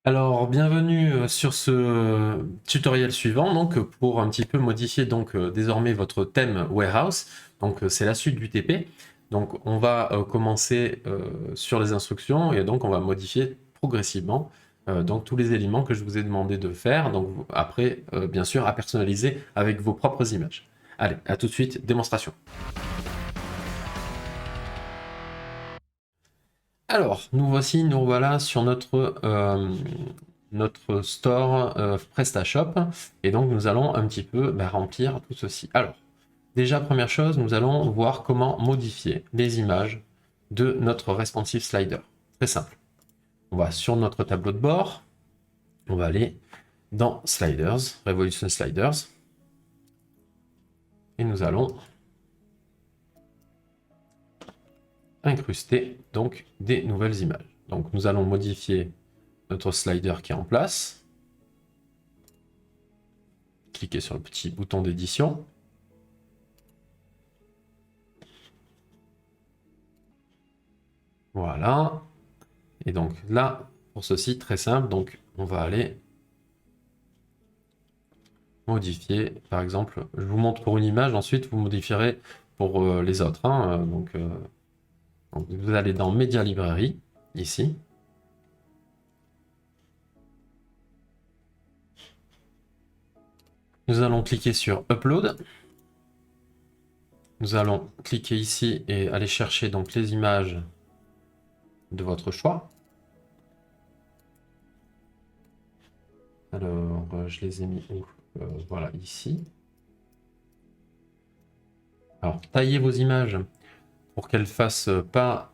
Alors, bienvenue sur ce tutoriel suivant, donc pour un petit peu modifier désormais votre thème warehouse. Donc c'est la suite du TP. Donc on va commencer sur les instructions et donc on va modifier progressivement donc tous les éléments que je vous ai demandé de faire. Donc après, bien sûr, à personnaliser avec vos propres images. Allez, à tout de suite, démonstration. Alors, nous voilà sur notre store PrestaShop et donc nous allons un petit peu remplir tout ceci. Alors, déjà première chose, nous allons voir comment modifier les images de notre responsive slider. Très simple. On va sur notre tableau de bord, on va aller dans Sliders, Revolution Sliders, et nous allons incruster donc des nouvelles images. Donc nous allons modifier notre slider qui est en place. Cliquez sur le petit bouton d'édition. Voilà. Et donc là, pour ceci, très simple, donc on va aller modifier. Par exemple, je vous montre pour une image, ensuite vous modifierez pour les autres. Hein. Donc vous allez dans Media Library, ici. Nous allons cliquer sur Upload. Nous allons cliquer ici et aller chercher donc les images de votre choix. Alors, je les ai mis où? Voilà, ici. Alors, taillez vos images pour qu'elles ne fassent pas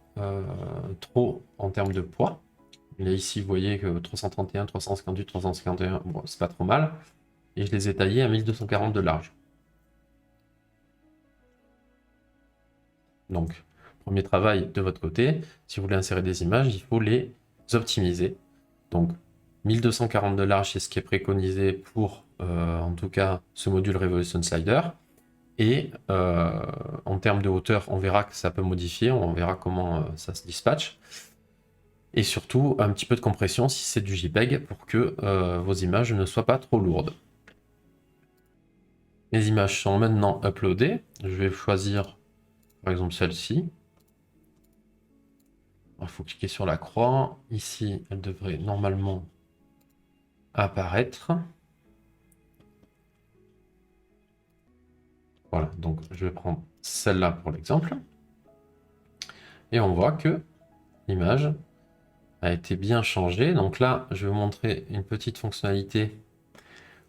trop en termes de poids. Là, ici, vous voyez que 331, 358, 351, bon, c'est pas trop mal. Et je les ai taillés à 1240 de large. Donc, premier travail de votre côté, si vous voulez insérer des images, il faut les optimiser. Donc, 1240 de large, c'est ce qui est préconisé pour, en tout cas, ce module Revolution Slider. Et en termes de hauteur, on verra que ça peut modifier, on verra comment ça se dispatche. Et surtout, un petit peu de compression si c'est du JPEG pour que vos images ne soient pas trop lourdes. Les images sont maintenant uploadées. Je vais choisir, par exemple, celle-ci. Il faut cliquer sur la croix. Ici, elle devrait normalement apparaître. Voilà, donc je vais prendre celle-là pour l'exemple. Et on voit que l'image a été bien changée. Donc là, je vais vous montrer une petite fonctionnalité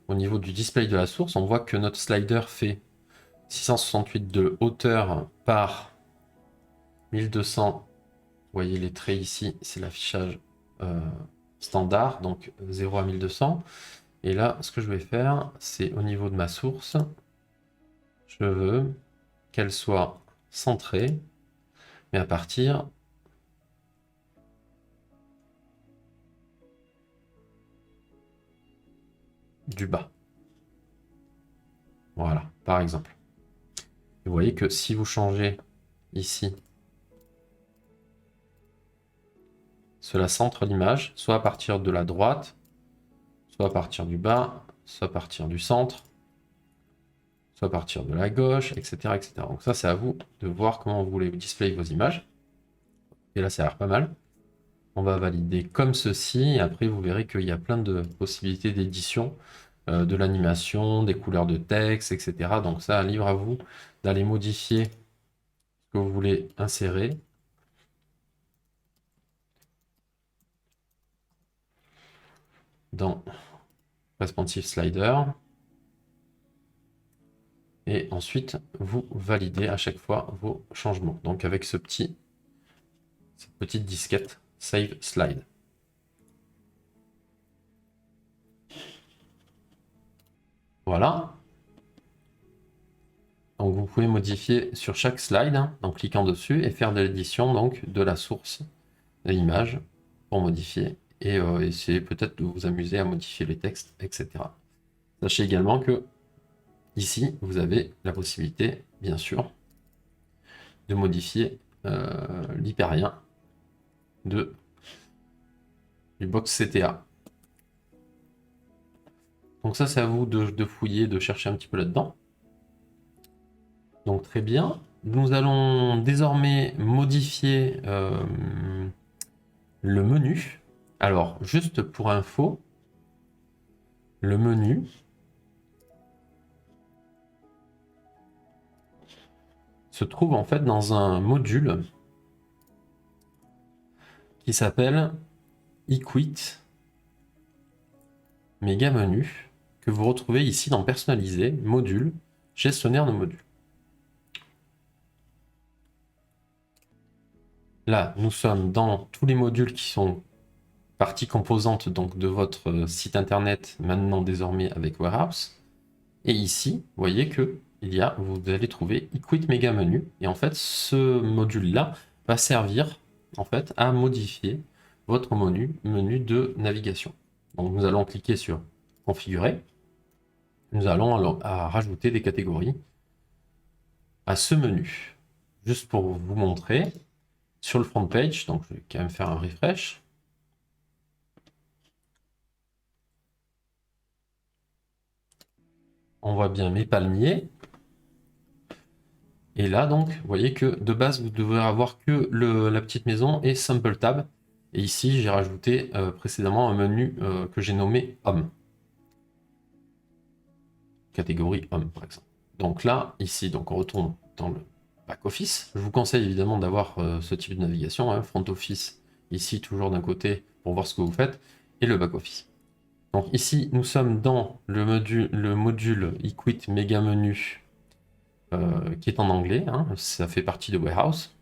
au niveau du display de la source. On voit que notre slider fait 668 de hauteur par 1200. Vous voyez les traits ici, c'est l'affichage standard, donc 0 à 1200. Et là, ce que je vais faire, c'est au niveau de ma source, je veux qu'elle soit centrée, mais à partir du bas. Voilà, par exemple. Vous voyez que si vous changez ici, cela centre l'image, soit à partir de la droite, soit à partir du bas, soit à partir du centre, soit à partir de la gauche, etc. etc. Donc ça, c'est à vous de voir comment vous voulez displayer vos images. Et là, ça a l'air pas mal. On va valider comme ceci, et après vous verrez qu'il y a plein de possibilités d'édition, de l'animation, des couleurs de texte, etc. Donc ça, libre à vous d'aller modifier ce que vous voulez insérer. Dans Responsive Slider. Et ensuite, vous validez à chaque fois vos changements. Donc avec cette petite disquette Save Slide. Voilà. Donc vous pouvez modifier sur chaque slide, hein, en cliquant dessus, et faire de l'édition donc de la source de l'image pour modifier et essayer peut-être de vous amuser à modifier les textes, etc. Sachez également que ici, vous avez la possibilité, bien sûr, de modifier l'hyperlien du box CTA. Donc ça, c'est à vous de fouiller, de chercher un petit peu là-dedans. Donc très bien. Nous allons désormais modifier le menu. Alors, juste pour info, le menu se trouve en fait dans un module qui s'appelle Equit Méga Menu, que vous retrouvez ici dans Personnaliser, Module, Gestionnaire de modules. Là, nous sommes dans tous les modules qui sont partie composante donc, de votre site internet, maintenant désormais avec Warehouse. Et ici, vous voyez que vous allez trouver Equit Mega Menu. Et en fait, ce module-là va servir en fait à modifier votre menu de navigation. Donc nous allons cliquer sur Configurer. Nous allons alors rajouter des catégories à ce menu. Juste pour vous montrer, sur le front page, donc je vais quand même faire un refresh. On voit bien mes palmiers. Et là, donc, vous voyez que de base, vous devrez avoir que la petite maison et Sample Tab. Et ici, j'ai rajouté précédemment un menu que j'ai nommé Homme. Catégorie Homme, par exemple. Donc là, ici, donc on retourne dans le back-office. Je vous conseille évidemment d'avoir ce type de navigation, hein, front office, ici, toujours d'un côté, pour voir ce que vous faites, et le back-office. Donc ici, nous sommes dans le module Equit Mega Menu, qui est en anglais, hein, ça fait partie de Warehouse.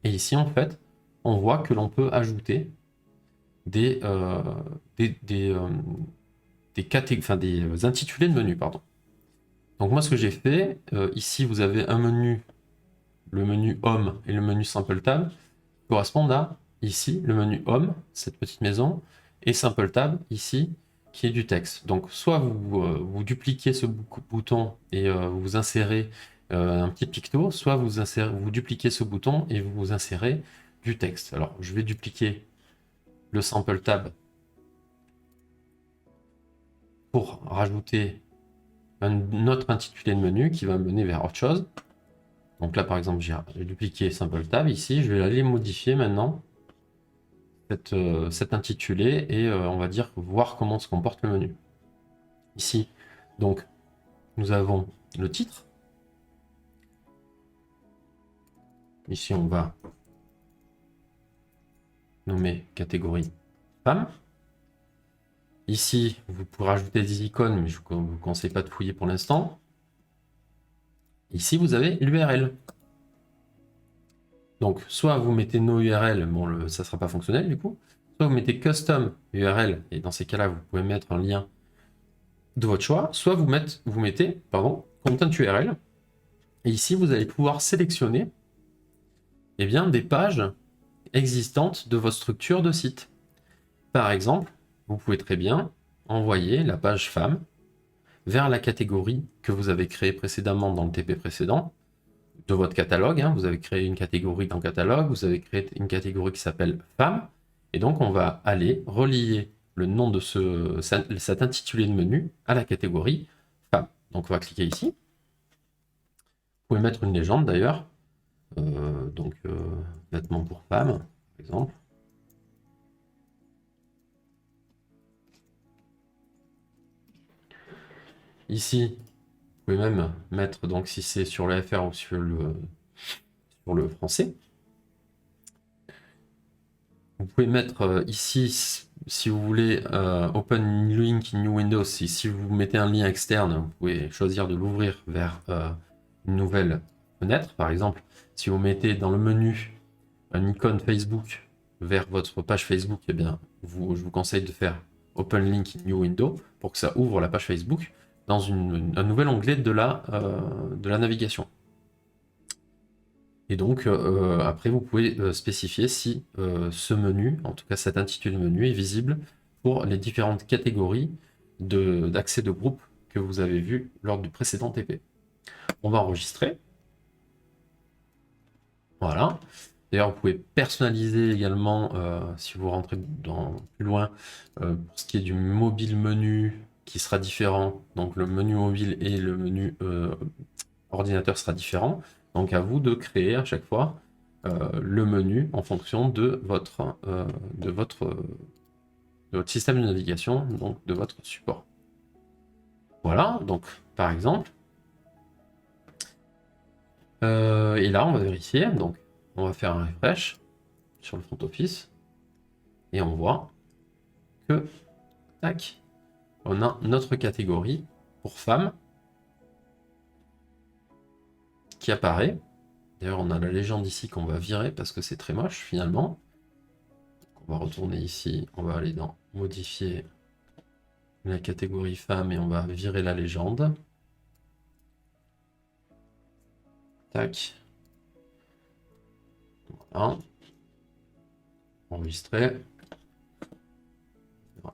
Et ici, en fait, on voit que l'on peut ajouter des intitulés de menu, pardon. Donc moi, ce que j'ai fait, ici, vous avez un menu, le menu Home et le menu Simple Tab, qui correspondent à, ici, le menu Home, cette petite maison, et Simple Tab, ici, qui est du texte. Donc soit vous dupliquez ce bouton et vous insérez un petit picto, soit vous dupliquez ce bouton et vous insérez du texte. Alors je vais dupliquer le Sample Tab pour rajouter un autre intitulé de menu qui va mener vers autre chose. Donc là par exemple j'ai dupliqué Sample Tab, ici je vais aller modifier maintenant cet intitulé et on va dire voir comment se comporte le menu. Ici, donc, nous avons le titre. Ici, on va nommer catégorie femme. Ici, vous pourrez rajouter des icônes, mais je ne vous conseille pas de fouiller pour l'instant. Ici, vous avez l'URL. Donc, soit vous mettez no URL, bon, ça ne sera pas fonctionnel du coup. Soit vous mettez custom URL, et dans ces cas-là, vous pouvez mettre un lien de votre choix. Soit vous mettez content URL. Et ici, vous allez pouvoir sélectionner des pages existantes de votre structure de site. Par exemple, vous pouvez très bien envoyer la page femme vers la catégorie que vous avez créée précédemment dans le TP précédent de votre catalogue. Hein. Vous avez créé une catégorie dans le catalogue, vous avez créé une catégorie qui s'appelle femme, et donc on va aller relier le nom de cet intitulé de menu à la catégorie femme. Donc on va cliquer ici. Vous pouvez mettre une légende d'ailleurs, vêtements pour femme, par exemple. Ici, vous pouvez même mettre, donc si c'est sur le FR ou sur le français. Vous pouvez mettre ici, si vous voulez, Open Link in New Windows, si vous mettez un lien externe, vous pouvez choisir de l'ouvrir vers une nouvelle fenêtre. Par exemple, si vous mettez dans le menu une icône Facebook vers votre page Facebook, eh bien, je vous conseille de faire Open Link in New Window pour que ça ouvre la page Facebook dans un nouvel onglet de la navigation. Et donc, après, vous pouvez spécifier si ce menu, en tout cas cet intitulé menu, est visible pour les différentes catégories d'accès de groupe que vous avez vu lors du précédent TP. On va enregistrer. Voilà. D'ailleurs, vous pouvez personnaliser également, si vous rentrez plus loin, pour ce qui est du mobile menu, qui sera différent, donc le menu mobile et le menu ordinateur sera différent. Donc à vous de créer à chaque fois le menu en fonction de votre système de navigation, donc de votre support. Voilà, donc par exemple. Et là, on va vérifier. Donc, on va faire un refresh sur le front office. Et on voit que, tac, on a notre catégorie pour femmes qui apparaît. D'ailleurs, on a la légende ici qu'on va virer parce que c'est très moche finalement. Donc, on va retourner ici. On va aller dans modifier la catégorie femmes et on va virer la légende. Tac. Voilà. Enregistrer.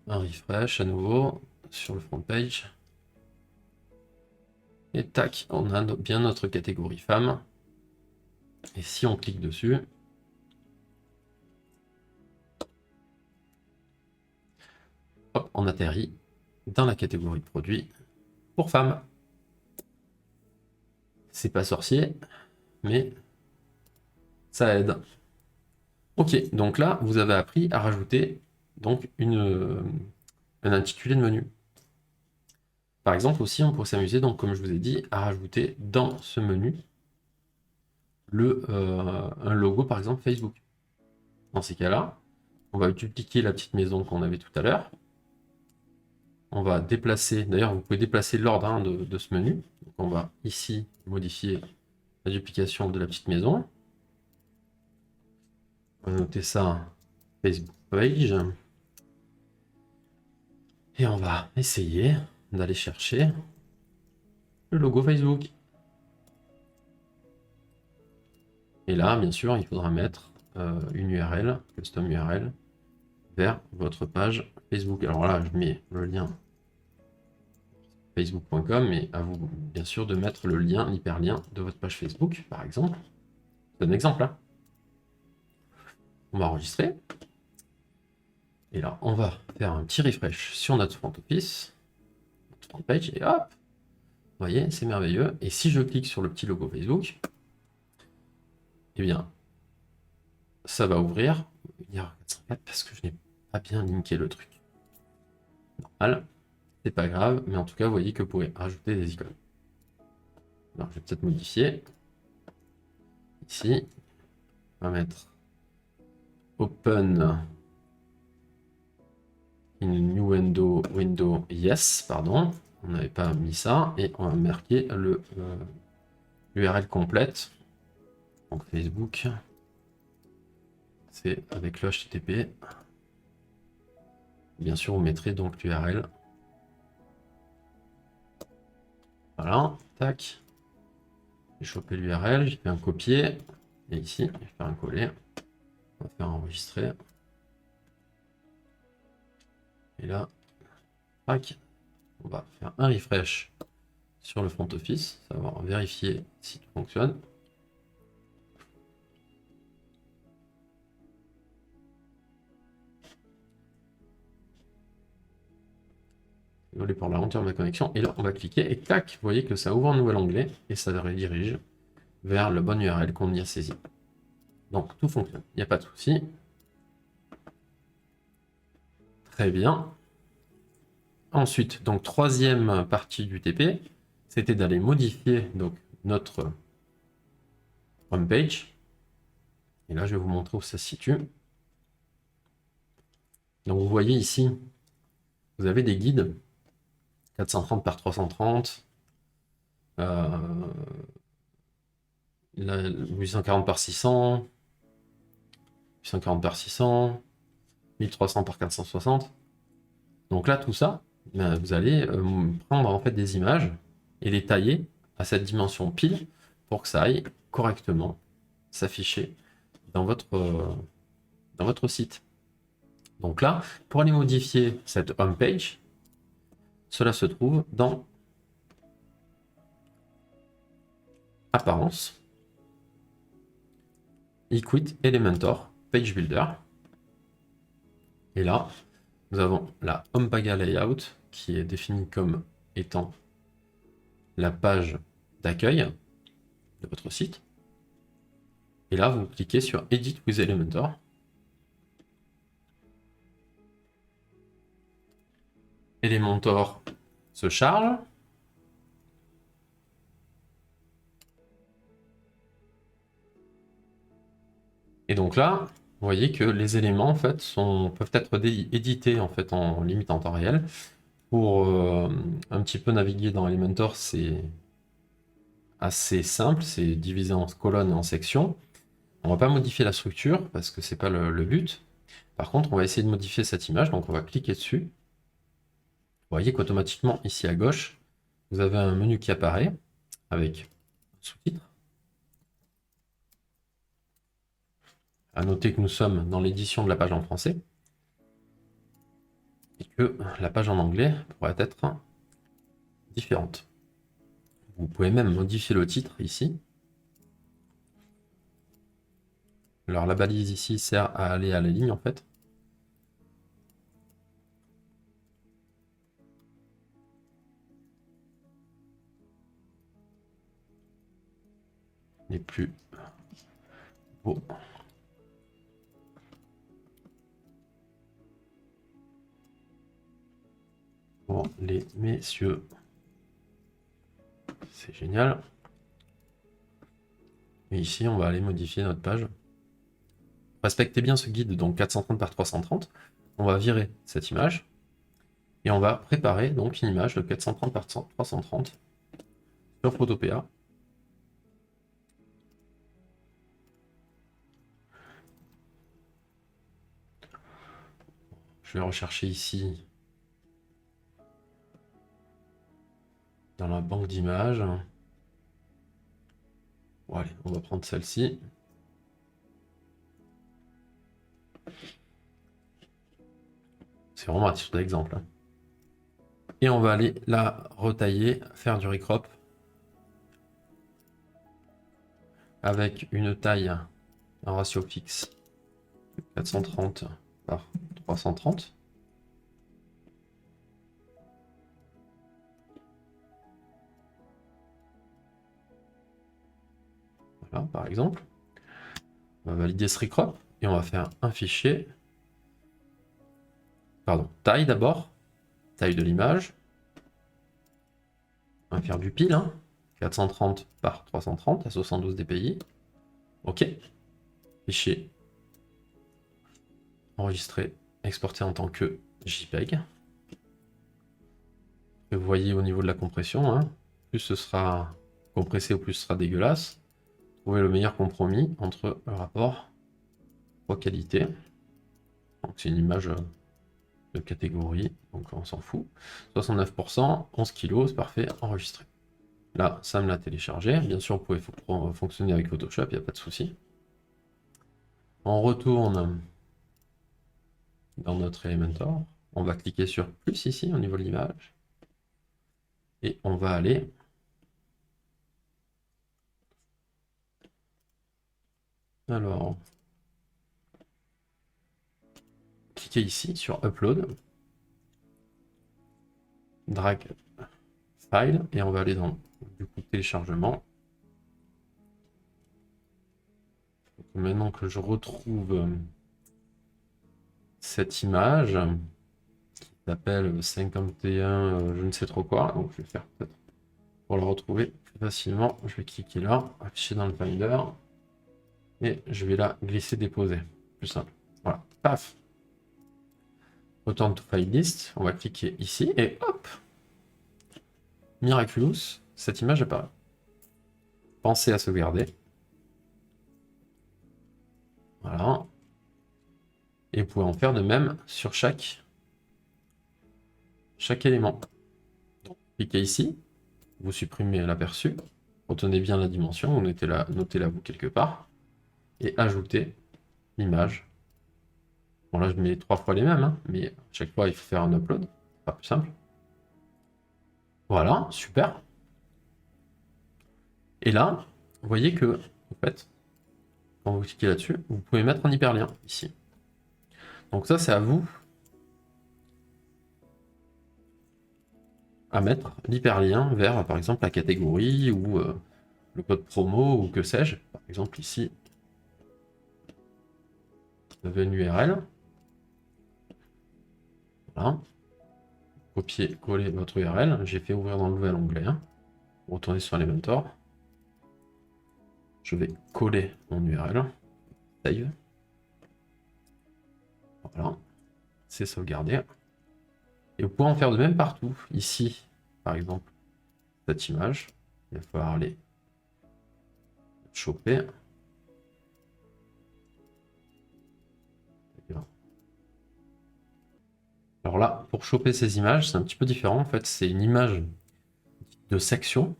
Un refresh à nouveau sur le front page. Et tac, on a bien notre catégorie femmes. Et si on clique dessus, hop, on atterrit dans la catégorie de produits pour femmes. C'est pas sorcier, mais ça aide. Ok, donc là, vous avez appris à rajouter donc un intitulé de menu. Par exemple, aussi, on pourrait s'amuser, donc comme je vous ai dit, à rajouter dans ce menu un logo, par exemple, Facebook. Dans ces cas-là, on va dupliquer la petite maison qu'on avait tout à l'heure. On va déplacer, d'ailleurs, vous pouvez déplacer l'ordre hein, de ce menu. Donc, on va ici modifier la duplication de la petite maison. On va noter ça Facebook page. Et on va essayer d'aller chercher le logo Facebook. Et là, bien sûr, il faudra mettre une URL, custom URL, vers votre page Facebook. Alors là, je mets le lien facebook.com, mais à vous, bien sûr, de mettre le lien, l'hyperlien de votre page Facebook, par exemple. C'est un exemple, là. On va enregistrer. Et là, on va faire un petit refresh sur notre front office, notre front page, et hop, vous voyez, c'est merveilleux. Et si je clique sur le petit logo Facebook, eh bien, ça va ouvrir. Il y a 404 parce que je n'ai pas bien linké le truc. Normal, c'est pas grave, mais en tout cas, vous voyez que vous pouvez rajouter des icônes. Alors, je vais peut-être modifier. Ici, on va mettre Open in new window yes, pardon. On n'avait pas mis ça. Et on va marquer l'URL complète. Donc Facebook, c'est avec le HTTP. Bien sûr, vous mettrez donc l'URL. Voilà, tac. J'ai chopé l'URL, j'ai fait un copier. Et ici, je vais faire un coller. On va faire enregistrer. Et là, tac. On va faire un refresh sur le front office. Ça va vérifier si tout fonctionne. Désolé pour la lenteur de ma connexion. Et là, on va cliquer et tac, vous voyez que ça ouvre un nouvel onglet et ça redirige vers le bon URL qu'on y a saisi. Donc tout fonctionne, il n'y a pas de souci. Très bien. Ensuite, donc troisième partie du TP, c'était d'aller modifier donc notre homepage. Et là, je vais vous montrer où ça se situe. Donc vous voyez ici, vous avez des guides 430 par 330, 840 par 600, 840 par 600, 1300 par 460. Donc là, tout ça, vous allez prendre en fait des images et les tailler à cette dimension pile pour que ça aille correctement s'afficher dans votre site. Donc là, pour aller modifier cette home page, cela se trouve dans Apparence, Equip Elementor, Page Builder. Et là, nous avons la Home Page Layout qui est définie comme étant la page d'accueil de votre site. Et là, vous cliquez sur Edit with Elementor. Elementor se charge. Et donc là, vous voyez que les éléments en fait peuvent être édités en fait en limite en temps réel. Pour un petit peu naviguer dans Elementor, c'est assez simple, c'est divisé en colonnes et en sections. On va pas modifier la structure parce que c'est pas le but. Par contre, on va essayer de modifier cette image, donc on va cliquer dessus. Vous voyez qu'automatiquement, ici à gauche, vous avez un menu qui apparaît avec sous-titres. À noter que nous sommes dans l'édition de la page en français et que la page en anglais pourrait être différente. Vous pouvez même modifier le titre ici. Alors la balise ici sert à aller à la ligne en fait. N'est plus beau. Pour les messieurs. C'est génial. Et ici, on va aller modifier notre page. Respectez bien ce guide, donc 430 par 330. On va virer cette image. Et on va préparer donc une image de 430 par 330 sur Photopea. Je vais rechercher ici dans la banque d'images. Bon, allez, on va prendre celle-ci. C'est vraiment un titre d'exemple. Hein. Et on va aller la retailler, faire du recrop avec une taille en ratio fixe 430 par 330. Voilà, par exemple. On va valider ce recrop et on va faire un fichier. Pardon, taille d'abord, taille de l'image. On va faire du pile, hein, 430 par 330 à 72 dpi. OK. Fichier enregistré, exporté en tant que JPEG. Et vous voyez au niveau de la compression, hein, plus ce sera compressé ou plus ce sera dégueulasse. Trouvez le meilleur compromis entre le rapport poids-qualité. Donc c'est une image de catégorie, donc on s'en fout. 69%, 11 kg, c'est parfait, enregistré. Là, ça me l'a téléchargé. Bien sûr, vous pouvez fonctionner avec Photoshop, il n'y a pas de souci. On retourne dans notre Elementor. On va cliquer sur plus ici au niveau de l'image. Et on va aller alors cliquer ici sur Upload. Drag File. Et on va aller dans du coup téléchargement. Maintenant que je retrouve cette image qui s'appelle 51 je ne sais trop quoi, donc je vais faire peut-être pour la retrouver plus facilement, je vais cliquer là, afficher dans le Finder et je vais la glisser déposer, plus simple. Voilà, paf. Return to File List, on va cliquer ici et hop, miraculous, cette image apparaît. Pensez à sauvegarder. Voilà. Et vous pouvez en faire de même sur chaque élément. Donc, cliquez ici, vous supprimez l'aperçu, retenez bien la dimension, vous notez-la vous quelque part, et ajoutez l'image. Bon là je mets 3 fois les mêmes, hein, mais à chaque fois il faut faire un upload, pas plus simple. Voilà, super. Et là, vous voyez que, en fait, quand vous cliquez là-dessus, vous pouvez mettre un hyperlien ici. Donc ça c'est à vous à mettre l'hyperlien vers par exemple la catégorie ou le code promo ou que sais-je. Par exemple ici, vous avez une URL. Voilà. Copier, coller votre URL. J'ai fait ouvrir dans le nouvel onglet. Hein. Retourner sur Elementor. Je vais coller mon URL. Save. Voilà. C'est sauvegardé. Et vous pouvez en faire de même partout. Ici, par exemple, cette image. Il va falloir aller choper. Alors là, pour choper ces images, c'est un petit peu différent. En fait, c'est une image de section.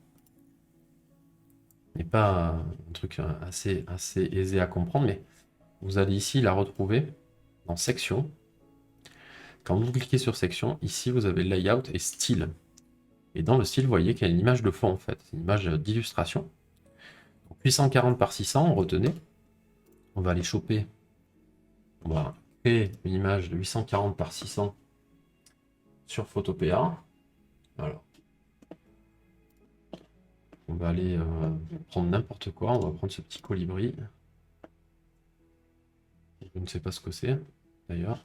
Ce n'est pas un truc assez aisé à comprendre, mais vous allez ici la retrouver dans section. Quand vous cliquez sur section, ici vous avez layout et style. Et dans le style, vous voyez qu'il y a une image de fond en fait, une image d'illustration. 840 par 600, retenez. On va aller choper. On va créer une image de 840 par 600 sur Photopea. Alors, on va aller prendre n'importe quoi. On va prendre ce petit colibri. Je ne sais pas ce que c'est d'ailleurs.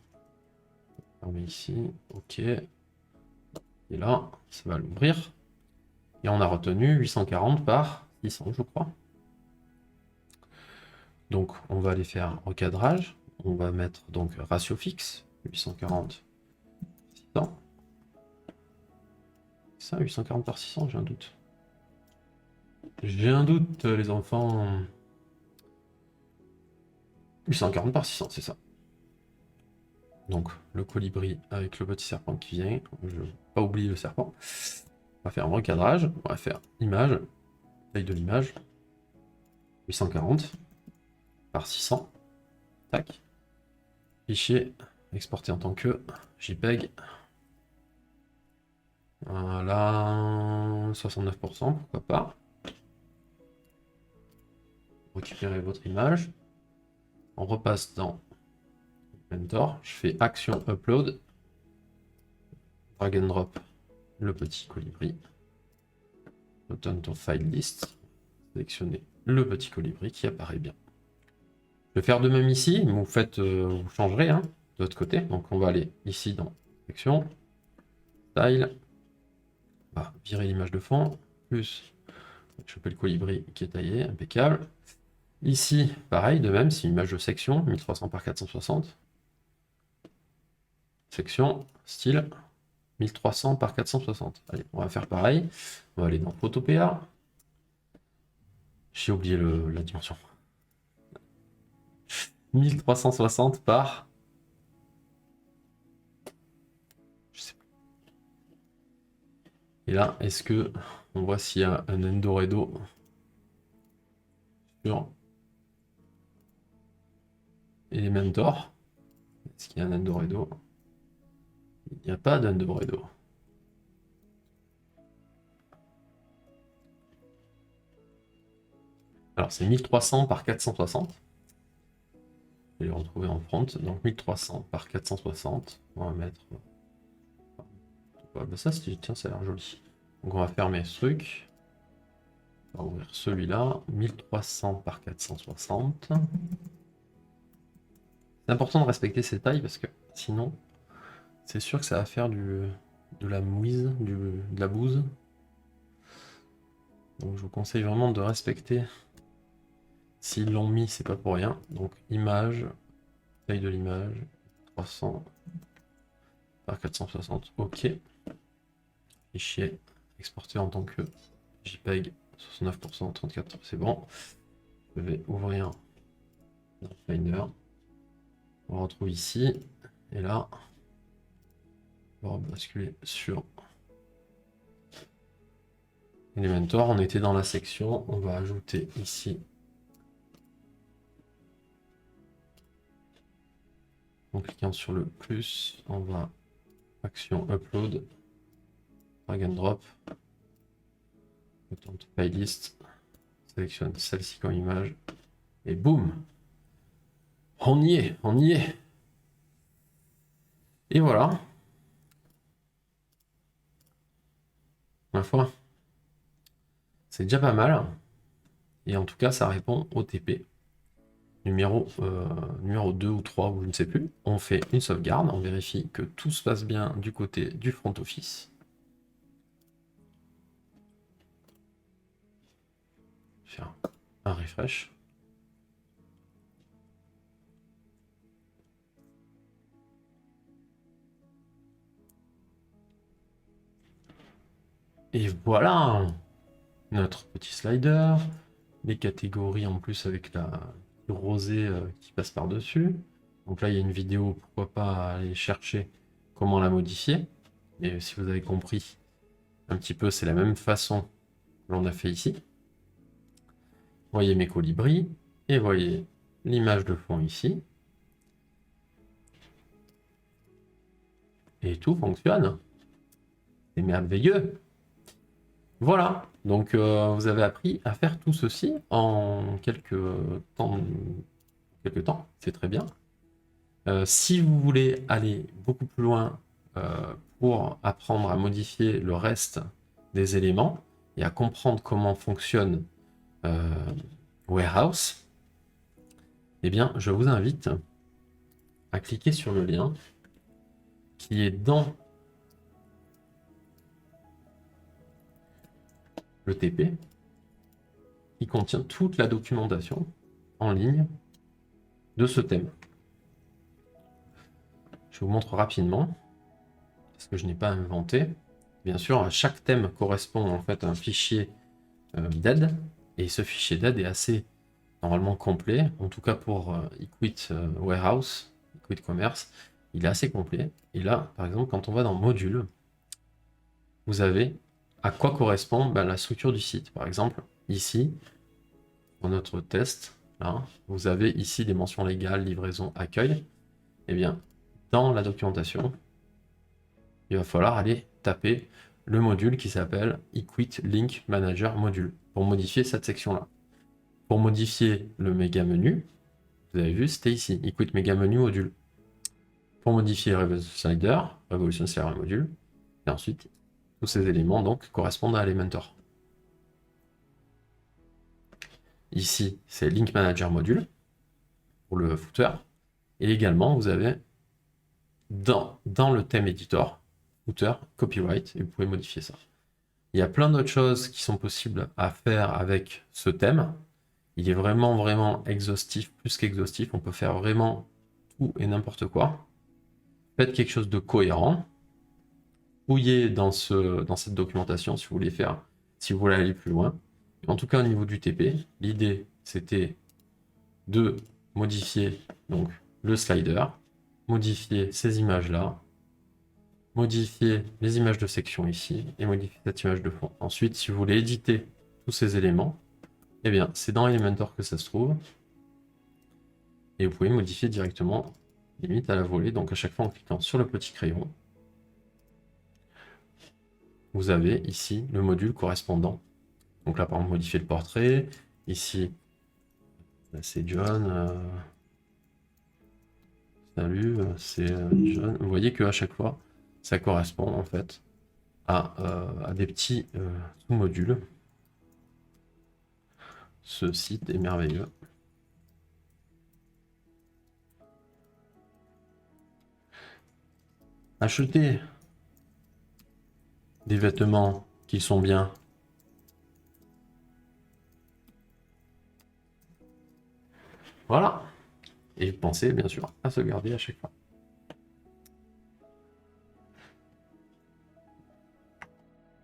On met ici, ok. Et là, ça va l'ouvrir. Et on a retenu 840 par 600, je crois. Donc, on va aller faire recadrage. On va mettre donc ratio fixe, 840 600. C'est ça, 840 par 600, j'ai un doute. J'ai un doute, les enfants. 840 par 600, c'est ça. Donc, le colibri avec le petit serpent qui vient. Je ne vais pas oublier le serpent. On va faire un recadrage. On va faire image. Taille de l'image. 840 par 600. Tac. Fichier exporté en tant que JPEG. Voilà. 69%, pourquoi pas. Récupérez votre image. On repasse dans Mentor. Je fais action upload. Drag and drop le petit colibri. Return to file list. Sélectionnez le petit colibri qui apparaît bien. Je vais faire de même ici, mais vous faites, vous changerez hein, de l'autre côté. Donc on va aller ici dans Section, Style, on va virer l'image de fond, plus choper le colibri qui est taillé, impeccable. Ici, pareil, de même, c'est une image de section, 1300 par 460. Section, style, 1300 par 460. Allez, on va faire pareil. On va aller dans Photopea. J'ai oublié la dimension. 1360 par... Je sais plus. Et là, est-ce que on voit s'il y a un Endoredo sur Elementor? Est-ce qu'il y a un Endoredo? Il n'y a pas d'Endoredo. Alors c'est 1300 par 460. Je vais les retrouver en front. Donc 1300 par 460. On va mettre... Bah ça, tiens, ça a l'air joli. Donc on va fermer ce truc. On va ouvrir celui-là. 1300 par 460. C'est important de respecter ces tailles parce que sinon, c'est sûr que ça va faire de la mouise, de la bouse. Donc je vous conseille vraiment de respecter. S'ils l'ont mis, c'est pas pour rien. Donc image, taille de l'image, 300 par 460. OK. Fichier exporté en tant que JPEG, 69%, 34%, c'est bon. Je vais ouvrir dans Finder. On retrouve ici. Et là, on va basculer sur Elementor. On était dans la section. On va ajouter ici. En cliquant sur le plus, on va action upload, drag and drop, autant de playlist, sélectionne celle-ci comme image, et boum, on y est, on y est. Et voilà. ma foi. C'est déjà pas mal. Et en tout cas, ça répond au TP. Numéro 2 ou 3, ou je ne sais plus. On fait une sauvegarde, on vérifie que tout se passe bien du côté du front office. Faire un refresh. Et voilà notre petit slider. Les catégories en plus avec la rosée qui passe par-dessus. Donc là, il y a une vidéo, pourquoi pas aller chercher comment la modifier. Et si vous avez compris un petit peu, c'est la même façon que l'on a fait ici. Vous voyez mes colibris et vous voyez l'image de fond ici. Et tout fonctionne. C'est merveilleux. Voilà, donc vous avez appris à faire tout ceci en quelques temps, c'est très bien. Si vous voulez aller beaucoup plus loin pour apprendre à modifier le reste des éléments et à comprendre comment fonctionne Warehouse, eh bien, je vous invite à cliquer sur le lien qui est dans le TP, qui contient toute la documentation en ligne de ce thème. Je vous montre rapidement, parce que je n'ai pas inventé. Bien sûr, chaque thème correspond en fait à un fichier d'aide, et ce fichier d'aide est assez normalement complet, en tout cas pour Equit Warehouse, Equit Commerce, il est assez complet. Et là, par exemple, quand on va dans Module, vous avez à quoi correspond la structure du site. Par exemple, ici, pour notre test, là, vous avez ici des mentions légales, livraison, accueil. Eh bien, dans la documentation, il va falloir aller taper le module qui s'appelle Equit Link Manager Module pour modifier cette section-là. Pour modifier le méga menu, vous avez vu, c'était ici, Equit Méga Menu Module. Pour modifier Revolution Slider, Revolution Slider Module, et ensuite, tous ces éléments donc correspondent à Elementor. Ici, c'est Link Manager Module pour le footer. Et également, vous avez dans le thème editor, footer, copyright, et vous pouvez modifier ça. Il y a plein d'autres choses qui sont possibles à faire avec ce thème. Il est vraiment exhaustif, plus qu'exhaustif. On peut faire vraiment tout et n'importe quoi. Faites quelque chose de cohérent. Fouillez dans cette documentation si vous voulez faire, si vous voulez aller plus loin. En tout cas, au niveau du TP, l'idée c'était de modifier donc le slider, modifier ces images-là, modifier les images de section ici, et modifier cette image de fond. Ensuite, si vous voulez éditer tous ces éléments, eh bien, c'est dans Elementor que ça se trouve. Et vous pouvez modifier directement, limite à la volée. Donc à chaque fois en cliquant sur le petit crayon, vous avez ici le module correspondant. Donc là, par exemple, modifier le portrait. Ici, c'est John. Salut, c'est John. Vous voyez qu'à chaque fois, ça correspond en fait à des petits sous-modules. Ce site est merveilleux. Achetez des vêtements qui sont bien. Voilà. Et pensez bien sûr à sauvegarder à chaque fois.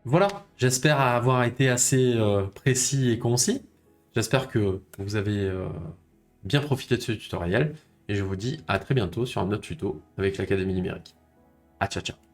Voilà, j'espère avoir été assez précis et concis. J'espère que vous avez bien profité de ce tutoriel. Et je vous dis à très bientôt sur un autre tuto avec l'Académie numérique. À ciao ciao.